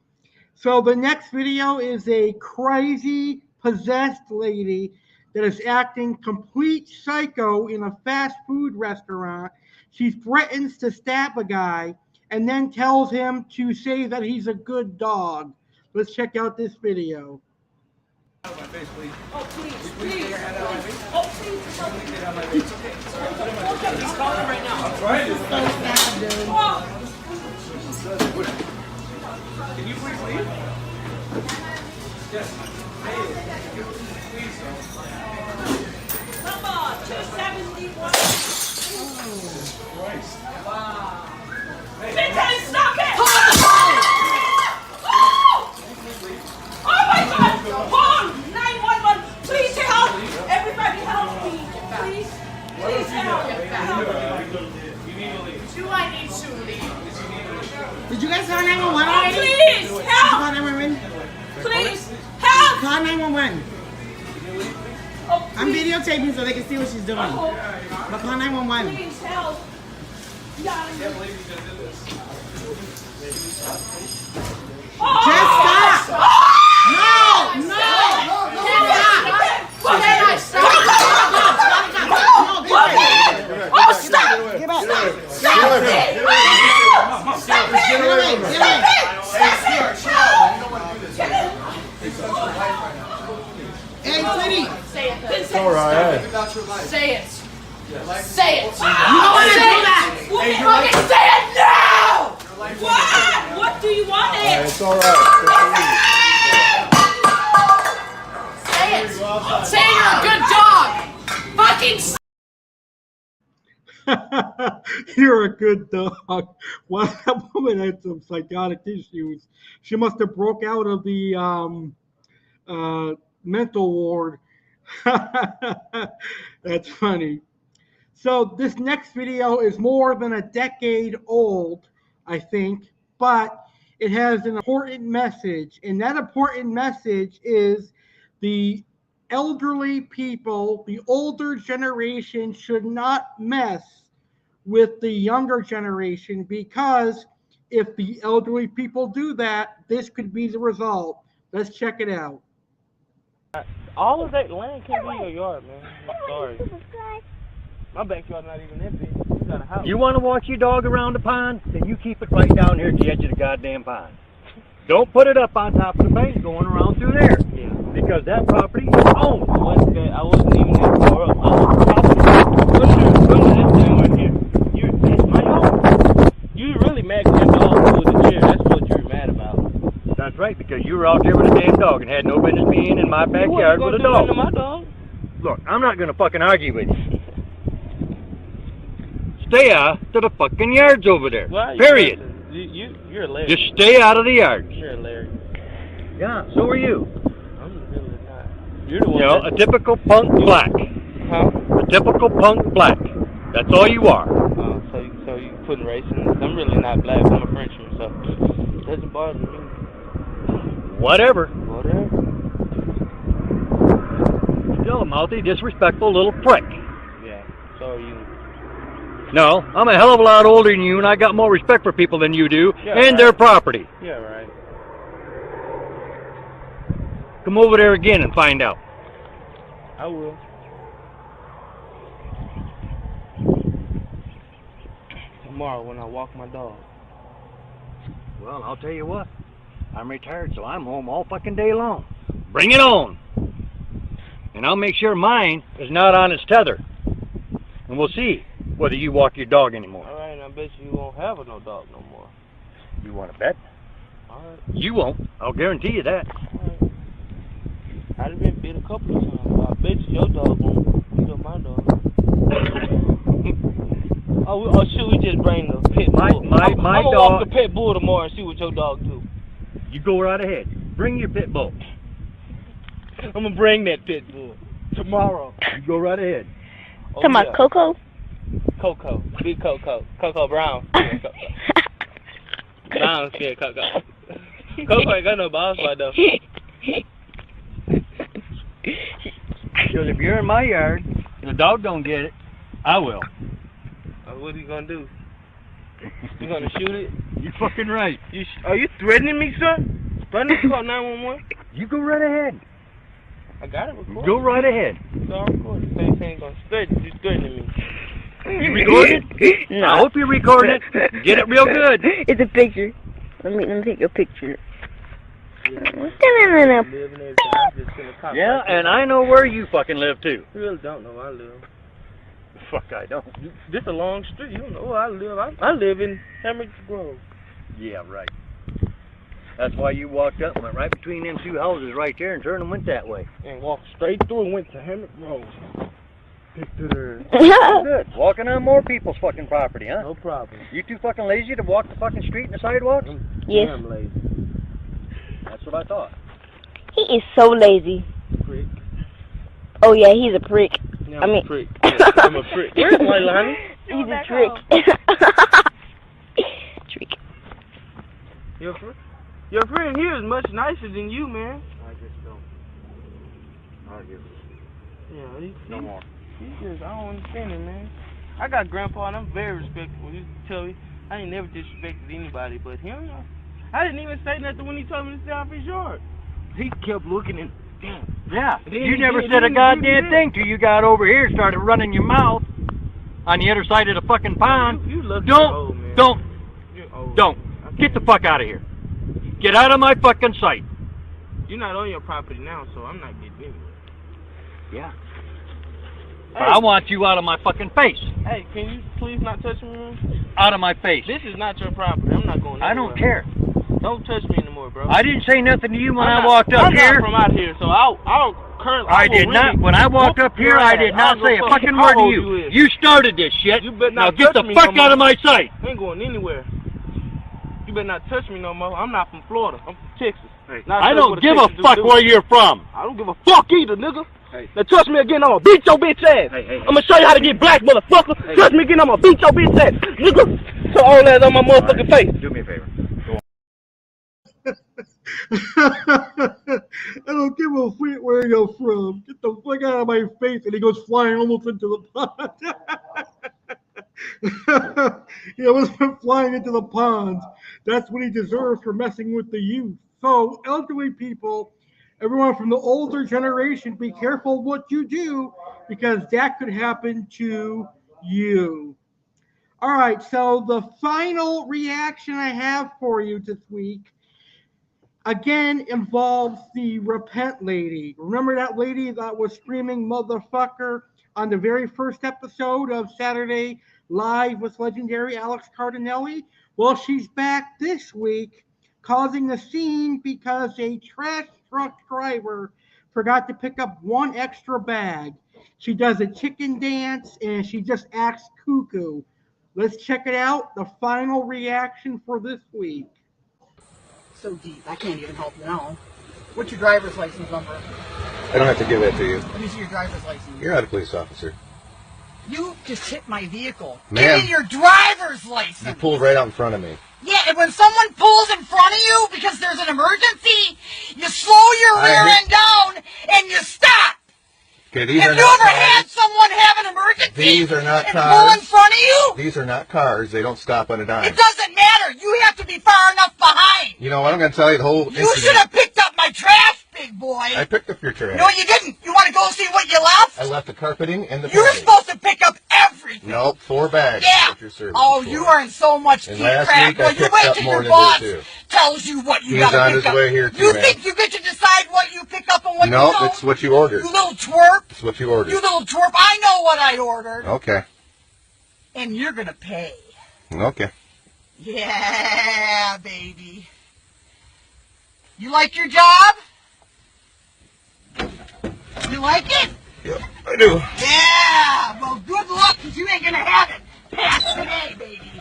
So the next video is a crazy, possessed lady that is acting complete psycho in a fast food restaurant. She threatens to stab a guy and then tells him to say that he's a good dog. Let's check out this video. Oh, please, please. Oh, please. He's calling right now. I'm trying to. Can you please leave? Yes. Hey, please. Come on, 271. Oh, Christ. Wow. Hey, stop it! Oh my God! Hold on! 911! Please help! Everybody help me! Please! Please help! Do I need to leave? Did you guys call 911 already? Please Did you help! call 911? Please help! Call 911. Oh, I'm videotaping so they can see what she's doing. But call 911. Please help! Just stop! No! No! Oh, stop! Get back! Stop it! Stop it! Get away! Get away! Hey, sweetie! Say it. It's all right. Say it. Say it. You don't want to do that! Okay, say it now! What do you want it? It's all right. Say it. Say you're a good dog. Fucking You're a good dog. Wow, that woman had some psychotic issues. She must have broke out of the mental ward. That's funny. So this next video is more than a decade old, I think, but it has an important message. And that important message is the elderly people, the older generation should not mess with the younger generation, because if the elderly people do that, this could be the result. Let's check it out. All of that land can't be your yard, man. I'm sorry. My backyard's not even that big. You got a house. You want to walk your dog around the pond? Then you keep it right down here at the edge of the goddamn pond. Don't put it up on top of the bank going around through there. Yeah. Because that property is owned. I wasn't even that far up. I was property. This thing right here. It's my own. You really mad because your dog pulled the chair. That's what you're mad about. That's right, because you were out there with a damn dog and had no business being in my backyard with a dog. My dog. Look, I'm not going to fucking argue with you. Stay out of the fucking yards over there. Period. You're hilarious. Just stay out of the yards. You're hilarious. Yeah, so are you. I'm really not. You're the one. You know, a typical punk black. Huh? A typical punk black. That's all you are. So you putting race in this? I'm really not black. I'm a Frenchman, so it doesn't bother me. Whatever. Whatever. Still a mouthy, disrespectful little prick. Yeah, so are you. No, I'm a hell of a lot older than you, and I got more respect for people than you do, Yeah, and right. their property. Yeah, right. Come over there again and find out. I will. Tomorrow when I walk my dog. Well, I'll tell you what. I'm retired, so I'm home all fucking day long. Bring it on! And I'll make sure mine is not on its tether. And we'll see whether you walk your dog anymore. All right, I bet you won't have no dog no more. You want to bet? All right. You won't. I'll guarantee you that. All right. I've been bit a couple of times. I bet you your dog won't beat up my dog. Oh, should we just bring the pit bull? I'm gonna walk the pit bull tomorrow and see what your dog do. You go right ahead. Bring your pit bull. I'm gonna bring that pit bull tomorrow. You go right ahead. Oh, come on, Coco? Coco. Big Coco. Coco Brown. Yeah, Coco. Brown said Coco. Coco ain't got no balls like though. Because if you're in my yard and the dog don't get it, I will. What are you gonna do? You gonna shoot it? You're fucking right. Are you threatening me, son? Do I need to call 911? You go right ahead. I got it recorded. Go right ahead. It's all recorded. So you ain't gonna threaten. You threatening me. You recording it? No. I hope you're recording it. Get it real good. It's a picture. Let me take a picture. Yeah, and I know where you fucking live too. You really don't know where I live. Fuck, I don't. This a long street. You don't know where I live. I live in Hemorrhage Grove. Yeah, right. That's why you walked up and went right between them two houses right there and turned and went that way. And walked straight through and went to Hemorrhage Grove. Good. Walking on more people's fucking property, huh? No problem. You too fucking lazy to walk the fucking street and the sidewalks? Yes. I'm lazy. That's what I thought. He is so lazy. Prick. Oh yeah, he's a prick. Yeah, I'm a prick. I'm a prick. Where's Leilani? He's a trick. Trick. Your friend here is much nicer than you, man. I just don't argue. Yeah, no more. He just, I don't understand it, man. I got grandpa and I'm very respectful. He tell me I ain't never disrespected anybody, but him, I didn't even say nothing when he told me to stay off his yard. He kept looking and yeah, you never said a goddamn thing till you got over here and started running your mouth on the other side of the fucking pond. You look don't. Get the fuck out of here. Get out of my fucking sight. You're not on your property now, so I'm not getting anywhere. Yeah. Hey. I want you out of my fucking face. Hey, can you please not touch me, man? Out of my face. This is not your property. I'm not going anywhere. I don't care. Don't touch me anymore, bro. I didn't say nothing to you when I walked up here. I'm not from out here, so I don't currently. I did not. When I walked up here, I did not say a fucking word to you. You started this shit. You better now not get the fuck out of my sight. I ain't going anywhere. You better not touch me no more. I'm not from Florida. I'm from Texas. Hey, I don't give a fuck where you're from. I don't give a fuck either, nigga. Hey. Now trust me again, I'm gonna beat your bitch ass. Hey. I'm gonna show you how to get black, motherfucker. Hey. Trust me again, I'm gonna beat your bitch ass. Look, so all that on my motherfucking face. Do me a favor. I don't give a shit where you're from. Get the fuck out of my face. And he goes flying almost into the pond. He almost went flying into the pond. That's what he deserves for messing with the youth. So, elderly people, everyone from the older generation, be careful what you do because that could happen to you. All right, so the final reaction I have for you this week again involves the repent lady. Remember that lady that was screaming motherfucker on the very first episode of Saturday Live with legendary Alex Cardinale? Well, she's back this week causing a scene because a trash truck driver forgot to pick up one extra bag. She does a chicken dance and she just acts cuckoo. Let's check it out. The final reaction for this week. So deep, I can't even help you now. What's your driver's license number? I don't have to give that to you. Let me see your driver's license. You're not a police officer. You just hit my vehicle. Ma'am. Give me your driver's license. You pulled right out in front of me. Yeah, and when someone pulls in front of you because there's an emergency, you slow your rear end down and you stop. Okay, these Have are you not ever cars. had someone have an emergency These are not and cars. pull in front of you? These are not cars. They don't stop on a dime. It doesn't matter. You have to be far enough behind. You know what? I'm going to tell you the whole You should have picked up my trash, big boy. I picked up your trash. No, you didn't. You want to go see what you left? I left the carpeting and the You were padding. supposed to pick up everything. Nope, 4 bags. Yeah. What you're serving Oh, for. you are in so much And deep last crap. week I Well, you picked wait up till more your than boss this, too. tells you what you He's got to on pick his up. way here, too, You man. think you get to decide what you pick up and what Nope, you don't? it's what you ordered. You little twerp. It's what you ordered. You little twerp. I know what I ordered. Okay. And you're going to pay. Okay. Yeah, baby. You like your job? You like it? Yep, I do. Yeah! Well, good luck, because you ain't going to have it. Pass today, baby.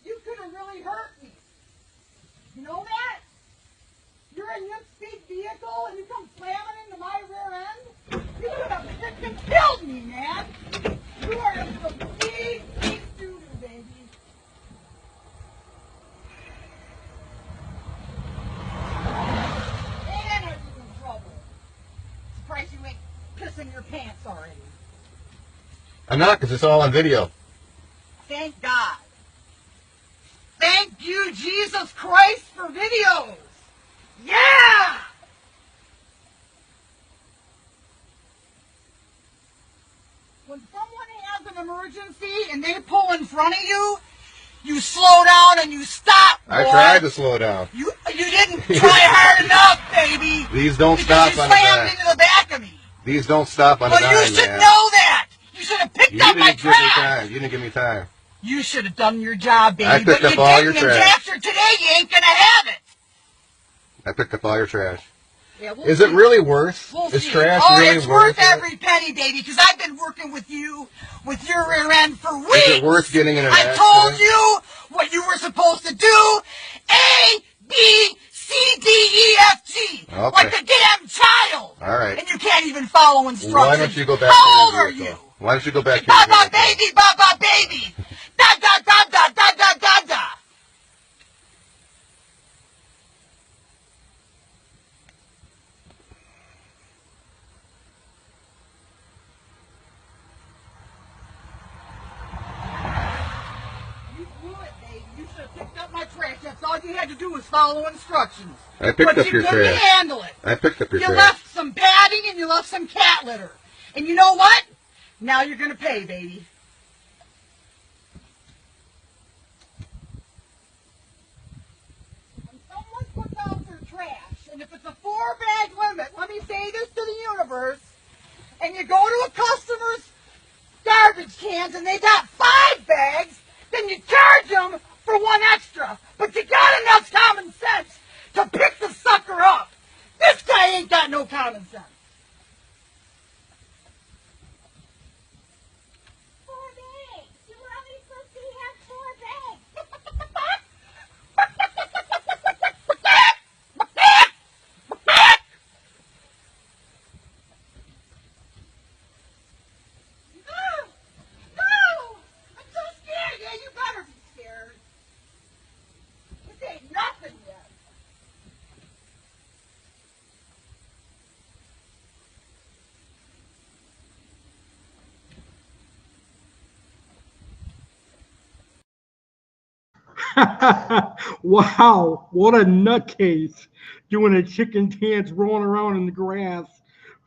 You could have really hurt me. You know that? You're in your big vehicle and you come slamming into my rear end? You could have freaking killed me, man. You are in some big, big doo-doo, baby. And are you in trouble? Surprised you ain't pissing your pants already. I'm not, because it's all on video. Thank God. Thank you, Jesus Christ, for videos. Yeah! When someone has an emergency and they pull in front of you, you slow down and you stop, boy. I tried to slow down. You didn't try hard enough, baby. These don't Because stop you on the slammed dime. into the back of me. These don't stop on Well, the dime, you should man. know that. You should have picked You up my didn't give me trash. time. You didn't give me time. You should have done your job, baby. I picked but up you all your didn't, and trash. after today, you ain't gonna have it. I picked up all your trash. Yeah, we'll Is see. it really worth? We'll Is see. trash Oh, really it's worth it? every penny, baby, because I've been working with you, with your rear end for weeks. Is it worth getting in an I accident? told you what you were supposed to do. A, B, C, D, E, F, G. Okay. Like a damn child. All right. And you can't even follow instructions. Why don't you go back How old to your are vehicle? you? Why don't you go back to your Baba vehicle? baby, baba baby. Da da da da da da da da. You blew it, baby. You should have picked up my trash. That's all you had to do was follow instructions. I picked but up you your couldn't trash. handle it. I picked up your You trash. left some padding and you left some cat litter. And you know what? Now you're going to pay, baby. When someone puts out their trash, and if it's a 4-bag limit, let me say this to the universe, and you go to a customer's garbage cans and they got 5 bags, then you charge them for 1 extra. But you got enough common sense to pick the sucker up. This guy ain't got no common sense. 4 bags. You were only supposed to have 4 bags. Wow, what a nutcase doing a chicken dance rolling around in the grass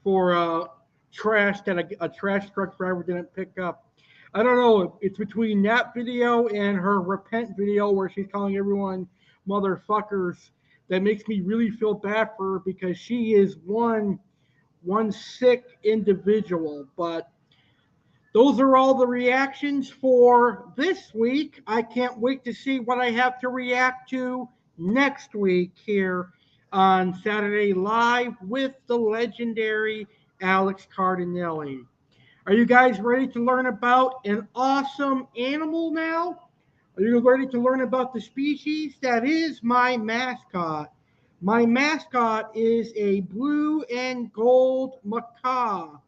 for trash that a trash truck driver didn't pick up. I don't know. It's between that video and her repent video where she's calling everyone motherfuckers that makes me really feel bad for her because she is one sick individual. But those are all the reactions for this week. I can't wait to see what I have to react to next week here on Saturday Live with the legendary Alex Cardinale. Are you guys ready to learn about an awesome animal now? Are you ready to learn about the species that is my mascot? My mascot is a blue and gold macaw,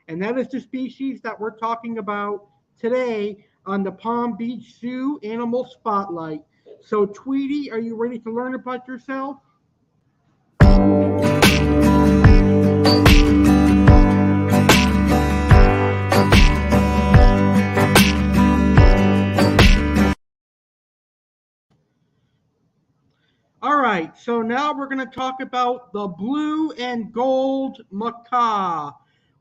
and that is the species that we're talking about today on the Palm Beach Zoo Animal Spotlight. So, Tweety, are you ready to learn about yourself? All right, so now we're going to talk about the blue and gold macaw,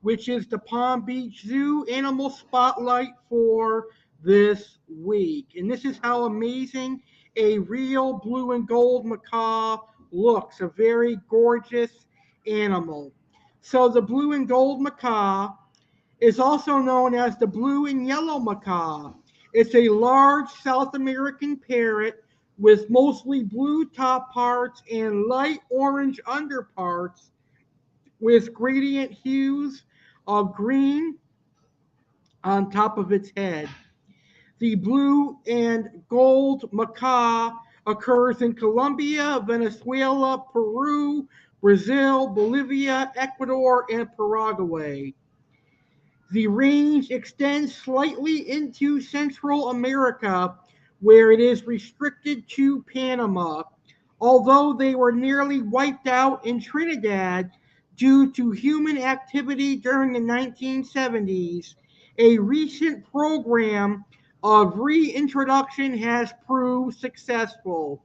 which is the Palm Beach Zoo Animal Spotlight for this week. And this is how amazing a real blue and gold macaw looks, a very gorgeous animal. So the blue and gold macaw is also known as the blue and yellow macaw. It's a large South American parrot with mostly blue top parts and light orange underparts with gradient hues of green on top of its head. The blue and gold macaw occurs in Colombia, Venezuela, Peru, Brazil, Bolivia, Ecuador, and Paraguay. The range extends slightly into Central America, where it is restricted to Panama, although they were nearly wiped out in Trinidad due to human activity during the 1970s. A recent program of reintroduction has proved successful.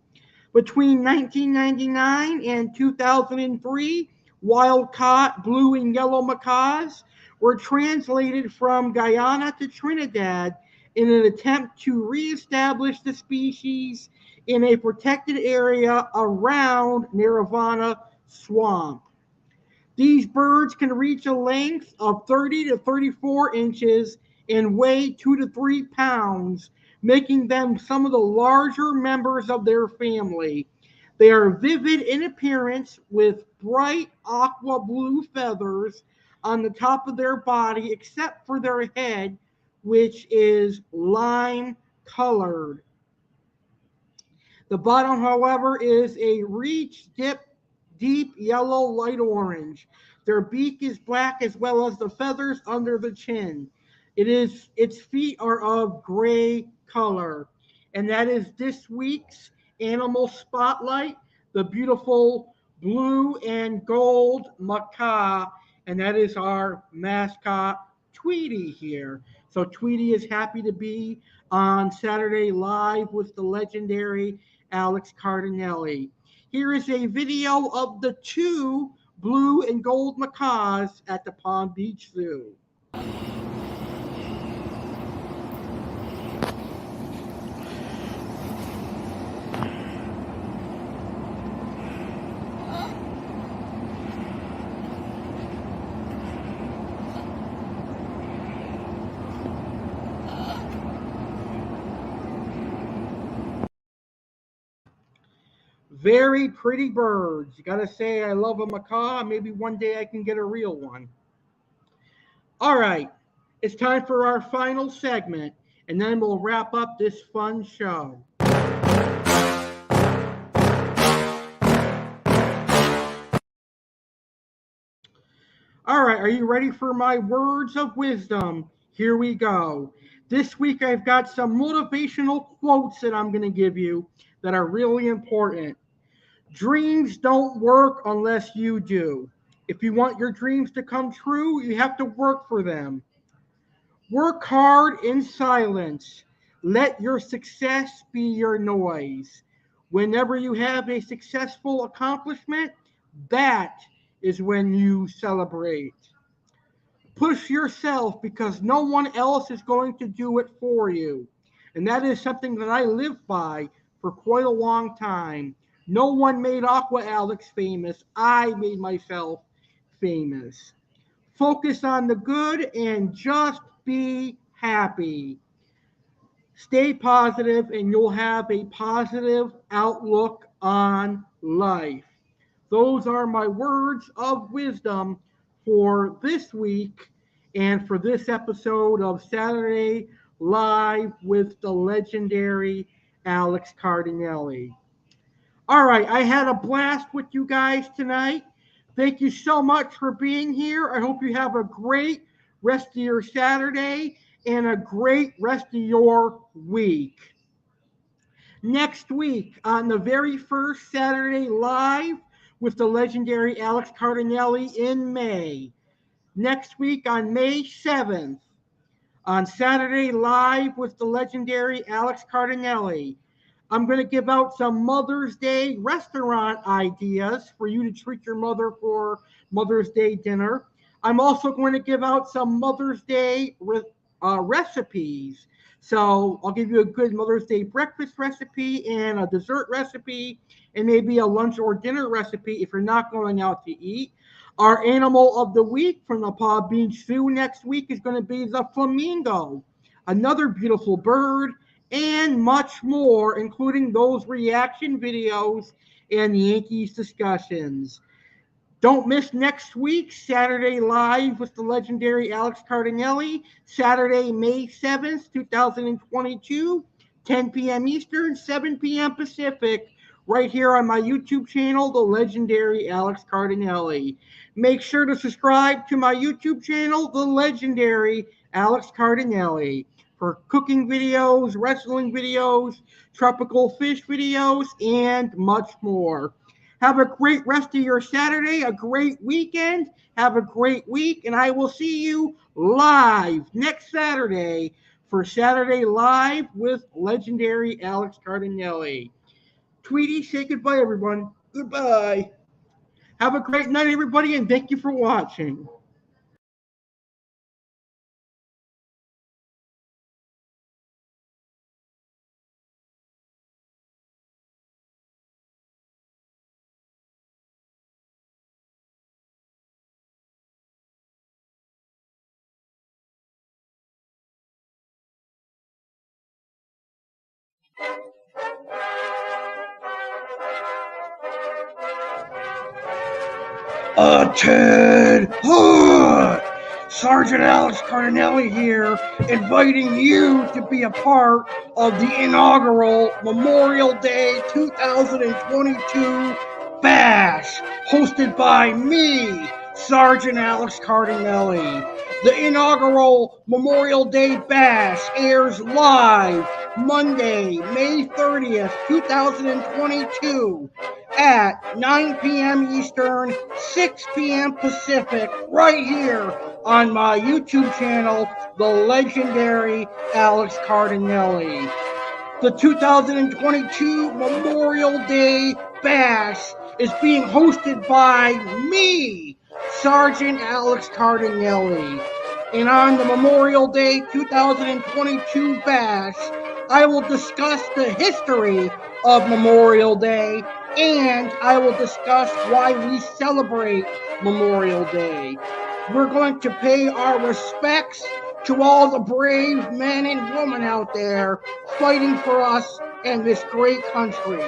Between 1999 and 2003, wild caught blue and yellow macaws were translated from Guyana to Trinidad in an attempt to reestablish the species in a protected area around Nirvana Swamp. These birds can reach a length of 30 to 34 inches and weigh 2 to 3 pounds, making them some of the larger members of their family. They are vivid in appearance with bright aqua blue feathers on the top of their body, except for their head, which is lime colored. The bottom, however, is a deep yellow light orange. Their beak is black as well as the feathers under the chin. Its feet are of gray color. And that is this week's Animal Spotlight, the beautiful blue and gold macaw. And that is our mascot, Tweety, here. So Tweety is happy to be on Saturday Live with the legendary Alex Cardinale. Here is a video of the two blue and gold macaws at the Palm Beach Zoo. Very pretty birds. You gotta say, I love a macaw. Maybe one day I can get a real one. All right, it's time for our final segment, and then we'll wrap up this fun show. All right, are you ready for my words of wisdom? Here we go. This week I've got some motivational quotes that I'm going to give you that are really important. Dreams don't work unless you do. If you want your dreams to come true, you have to work for them. Work hard in silence. Let your success be your noise. Whenever you have a successful accomplishment, that is when you celebrate. Push yourself because no one else is going to do it for you. And that is something that I lived by for quite a long time. No one made Aqua Alex famous. I made myself famous. Focus on the good and just be happy. Stay positive, and you'll have a positive outlook on life. Those are my words of wisdom for this week and for this episode of Saturday Live with the legendary Alex Cardinale. All right, I had a blast with you guys tonight. Thank you so much for being here. I hope you have a great rest of your Saturday and a great rest of your week. Next week, on the very first Saturday Live with the legendary Alex Cardinale in May. Next week on May 7th, on Saturday Live with the legendary Alex Cardinale. I'm going to give out some Mother's Day restaurant ideas for you to treat your mother for Mother's Day dinner. I'm also going to give out some Mother's Day recipes. So I'll give you a good Mother's Day breakfast recipe and a dessert recipe and maybe a lunch or dinner recipe if you're not going out to eat. Our animal of the week from the Palm Beach Zoo next week is going to be the flamingo, another beautiful bird, and much more, including those reaction videos and Yankees discussions. Don't miss next week, Saturday Live with the legendary Alex Cardinale, Saturday, May 7th, 2022, 10 p.m. Eastern, 7 p.m. Pacific, right here on my YouTube channel, the legendary Alex Cardinale. Make sure to subscribe to my YouTube channel, the legendary Alex Cardinale, for cooking videos, wrestling videos, tropical fish videos, and much more. Have a great rest of your Saturday, a great weekend. Have a great week, and I will see you live next Saturday for Saturday Live with legendary Alex Cardinale. Tweety, say goodbye, everyone. Goodbye. Have a great night, everybody, and thank you for watching. Ted Hood! Sergeant Alex Cardinale here, inviting you to be a part of the inaugural Memorial Day 2022 Bash, hosted by me, Sergeant Alex Cardinale. The inaugural Memorial Day Bash airs live Monday, May 30th, 2022 at 9 p.m. Eastern, 6 p.m. Pacific, right here on my YouTube channel, the legendary Alex Cardinale. The 2022 Memorial Day Bash is being hosted by me, Sergeant Alex Cardinale. And on the Memorial Day 2022 Bash, I will discuss the history of Memorial Day, and I will discuss why we celebrate Memorial Day. We're going to pay our respects to all the brave men and women out there fighting for us and this great country.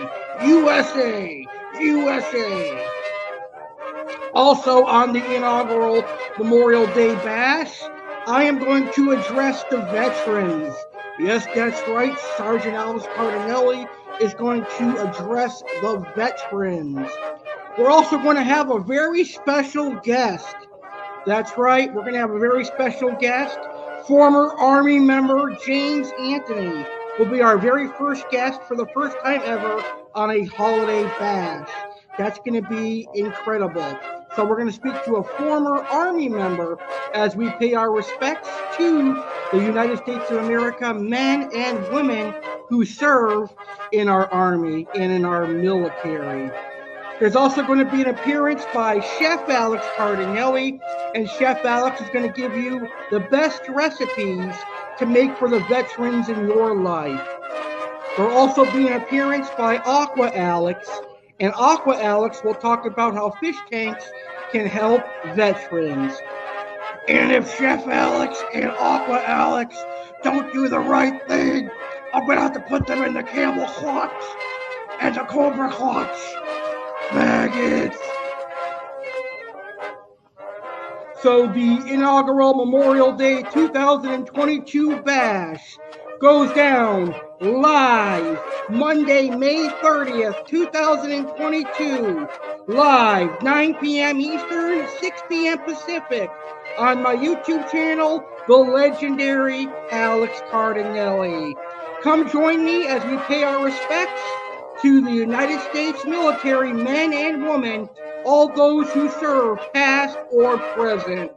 USA! USA! Also on the inaugural Memorial Day Bash, I am going to address the veterans. Yes, that's right, Sergeant Alex Cardinale is going to address the veterans. We're also going to have a very special guest. That's right, we're going to have a very special guest. Former Army member James Anthony will be our very first guest for the first time ever on a holiday bash. That's going to be incredible. So we're going to speak to a former Army member as we pay our respects to the United States of America, men and women who serve in our Army and in our military. There's also going to be an appearance by Chef Alex Cardinale, and Chef Alex is going to give you the best recipes to make for the veterans in your life. There'll also be an appearance by Aqua Alex, and Aqua Alex will talk about how fish tanks can help veterans. And if Chef Alex and Aqua Alex don't do the right thing, I'm going to have to put them in the camel clutch and the cobra clutch. Maggots. So the inaugural Memorial Day 2022 bash goes down live Monday, May 30th, 2022. Live 9 p.m. Eastern, 6 p.m. Pacific on my YouTube channel, The Legendary Alex Cardinale. Come join me as we pay our respects to the United States military men and women, all those who serve, past or present.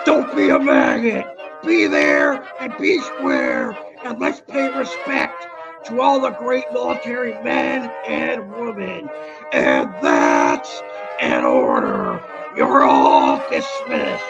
Don't be a maggot. Be there and be square, and let's pay respect to all the great military men and women. And that's an order. You're all dismissed.